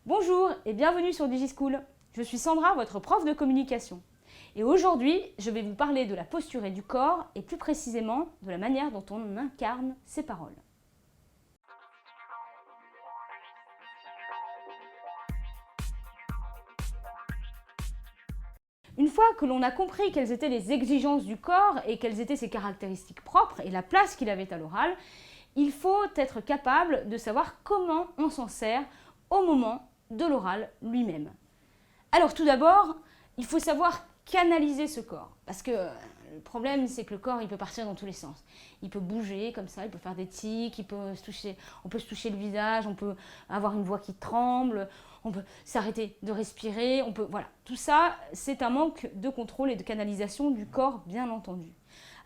Bonjour et bienvenue sur DigiSchool. Je suis Sandra, votre prof de communication. Et aujourd'hui, je vais vous parler de la posture et du corps et plus précisément de la manière dont on incarne ses paroles. Une fois que l'on a compris quelles étaient les exigences du corps et quelles étaient ses caractéristiques propres et la place qu'il avait à l'oral, il faut être capable de savoir comment on s'en sert au moment de l'oral lui-même. Alors tout d'abord, il faut savoir canaliser ce corps. Parce que le problème, c'est que le corps, il peut partir dans tous les sens. Il peut bouger comme ça, il peut faire des tics, on peut se toucher le visage, on peut avoir une voix qui tremble, on peut s'arrêter de respirer, voilà. Tout ça, c'est un manque de contrôle et de canalisation du corps, bien entendu.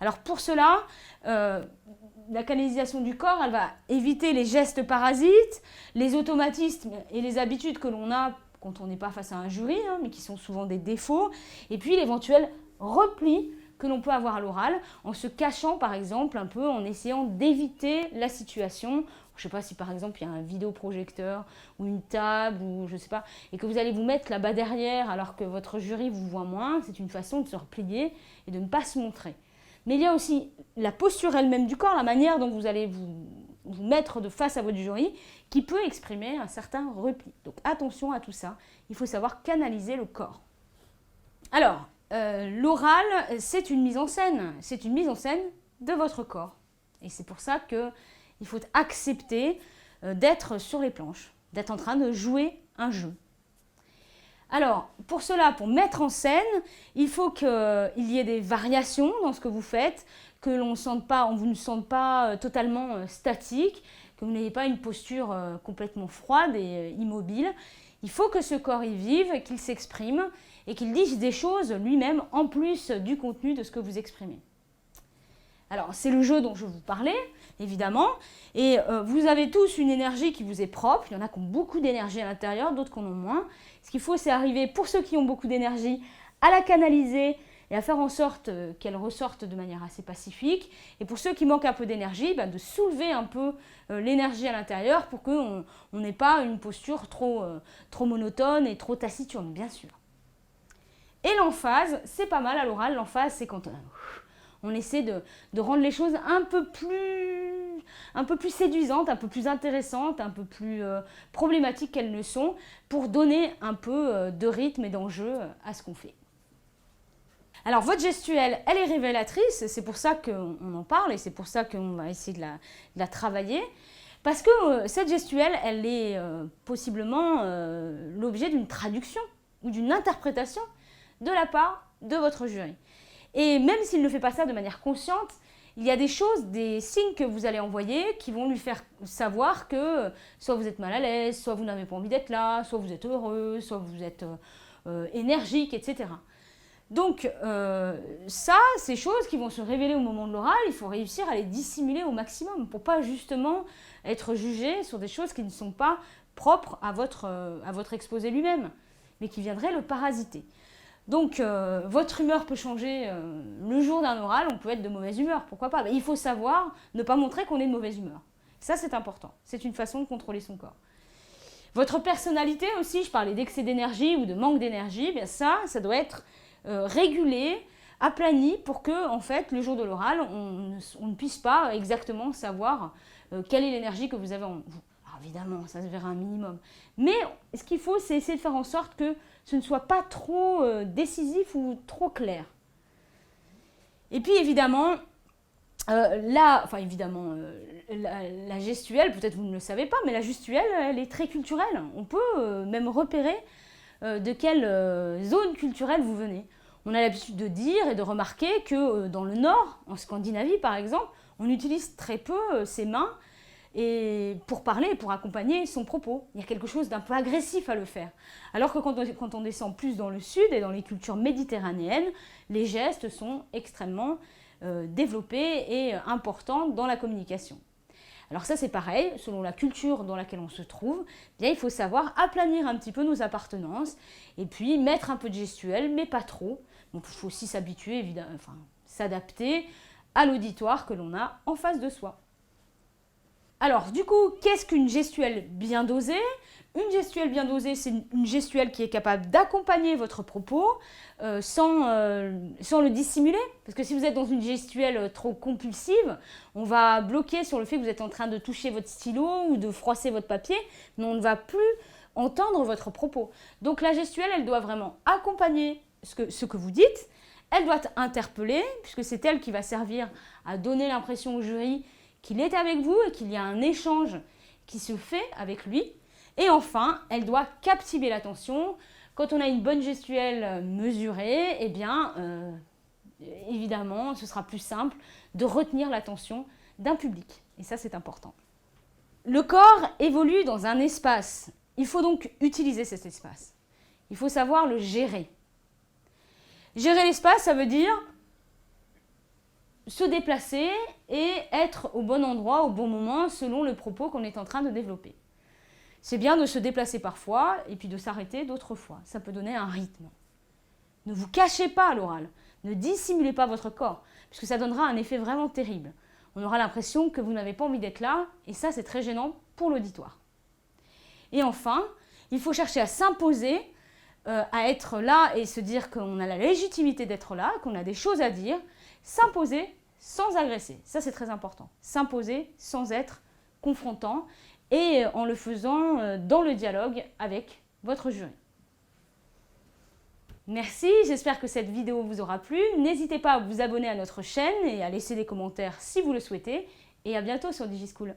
Alors pour cela, la canalisation du corps, elle va éviter les gestes parasites, les automatismes et les habitudes que l'on a quand on n'est pas face à un jury, mais qui sont souvent des défauts, et puis l'éventuel repli que l'on peut avoir à l'oral en se cachant par exemple un peu, en essayant d'éviter la situation. Je ne sais pas si par exemple il y a un vidéoprojecteur ou une table ou je ne sais pas, et que vous allez vous mettre là-bas derrière alors que votre jury vous voit moins, c'est une façon de se replier et de ne pas se montrer. Mais il y a aussi la posture elle-même du corps, la manière dont vous allez vous mettre de face à votre jury, qui peut exprimer un certain repli. Donc attention à tout ça, il faut savoir canaliser le corps. Alors, l'oral, c'est une mise en scène de votre corps. Et c'est pour ça qu'il faut accepter d'être sur les planches, d'être en train de jouer un jeu. Alors, pour cela, pour mettre en scène, il faut qu'il y ait des variations dans ce que vous faites, que vous ne sente pas totalement statique, que vous n'ayez pas une posture complètement froide et immobile. Il faut que ce corps y vive, qu'il s'exprime et qu'il dise des choses lui-même en plus du contenu de ce que vous exprimez. Alors, c'est le jeu dont je vous parlais, évidemment, et vous avez tous une énergie qui vous est propre. Il y en a qui ont beaucoup d'énergie à l'intérieur, d'autres qui en ont moins. Ce qu'il faut, c'est arriver, pour ceux qui ont beaucoup d'énergie, à la canaliser et à faire en sorte qu'elle ressorte de manière assez pacifique. Et pour ceux qui manquent un peu d'énergie, de soulever un peu l'énergie à l'intérieur pour qu'on n'ait pas une posture trop monotone et trop taciturne, bien sûr. Et l'emphase, c'est pas mal à l'oral. L'emphase, c'est quand on essaie de rendre les choses un peu plus séduisantes, un peu plus intéressantes, un peu plus problématiques qu'elles ne sont, pour donner un peu de rythme et d'enjeu à ce qu'on fait. Alors votre gestuelle, elle est révélatrice, c'est pour ça qu'on en parle et c'est pour ça qu'on va essayer de la travailler. Parce que cette gestuelle, elle est possiblement l'objet d'une traduction ou d'une interprétation de la part de votre jury. Et même s'il ne fait pas ça de manière consciente, il y a des choses, des signes que vous allez envoyer qui vont lui faire savoir que soit vous êtes mal à l'aise, soit vous n'avez pas envie d'être là, soit vous êtes heureux, soit vous êtes énergique, etc. Donc ça, ces choses qui vont se révéler au moment de l'oral, il faut réussir à les dissimuler au maximum pour pas justement être jugé sur des choses qui ne sont pas propres à votre exposé lui-même, mais qui viendraient le parasiter. Donc, votre humeur peut changer le jour d'un oral, on peut être de mauvaise humeur, pourquoi pas. Mais il faut savoir ne pas montrer qu'on est de mauvaise humeur. Ça, c'est important. C'est une façon de contrôler son corps. Votre personnalité aussi, je parlais d'excès d'énergie ou de manque d'énergie, bien ça doit être régulé, aplani pour que, en fait, le jour de l'oral, on ne puisse pas exactement savoir quelle est l'énergie que vous avez en vous. Alors, évidemment, ça se verra un minimum. Mais ce qu'il faut, c'est essayer de faire en sorte que ce ne soit pas trop décisif ou trop clair. Et puis évidemment, la gestuelle, peut-être vous ne le savez pas, mais la gestuelle, elle est très culturelle. On peut même repérer de quelle zone culturelle vous venez. On a l'habitude de dire et de remarquer que dans le Nord, en Scandinavie par exemple, on utilise très peu ses mains et pour parler, pour accompagner son propos. Il y a quelque chose d'un peu agressif à le faire. Alors que quand on descend plus dans le sud et dans les cultures méditerranéennes, les gestes sont extrêmement développés et importants dans la communication. Alors ça c'est pareil, selon la culture dans laquelle on se trouve, bien, il faut savoir aplanir un petit peu nos appartenances et puis mettre un peu de gestuelle, mais pas trop. Donc il faut aussi s'habituer, évidemment, s'adapter à l'auditoire que l'on a en face de soi. Alors, du coup, qu'est-ce qu'une gestuelle bien dosée? Une gestuelle bien dosée, c'est une gestuelle qui est capable d'accompagner votre propos sans le dissimuler. Parce que si vous êtes dans une gestuelle trop compulsive, on va bloquer sur le fait que vous êtes en train de toucher votre stylo ou de froisser votre papier, mais on ne va plus entendre votre propos. Donc la gestuelle, elle doit vraiment accompagner ce que vous dites. Elle doit interpeller, puisque c'est elle qui va servir à donner l'impression au jury qu'il est avec vous et qu'il y a un échange qui se fait avec lui. Et enfin, elle doit captiver l'attention. Quand on a une bonne gestuelle mesurée, eh bien, évidemment, ce sera plus simple de retenir l'attention d'un public. Et ça, c'est important. Le corps évolue dans un espace. Il faut donc utiliser cet espace. Il faut savoir le gérer. Gérer l'espace, ça veut dire se déplacer et être au bon endroit, au bon moment, selon le propos qu'on est en train de développer. C'est bien de se déplacer parfois et puis de s'arrêter d'autres fois. Ça peut donner un rythme. Ne vous cachez pas à l'oral. Ne dissimulez pas votre corps, puisque ça donnera un effet vraiment terrible. On aura l'impression que vous n'avez pas envie d'être là, et ça, c'est très gênant pour l'auditoire. Et enfin, il faut chercher à s'imposer, à être là et se dire qu'on a la légitimité d'être là, qu'on a des choses à dire. S'imposer sans agresser. Ça, c'est très important. S'imposer sans être confrontant et en le faisant dans le dialogue avec votre jury. Merci, j'espère que cette vidéo vous aura plu. N'hésitez pas à vous abonner à notre chaîne et à laisser des commentaires si vous le souhaitez. Et à bientôt sur DigiSchool.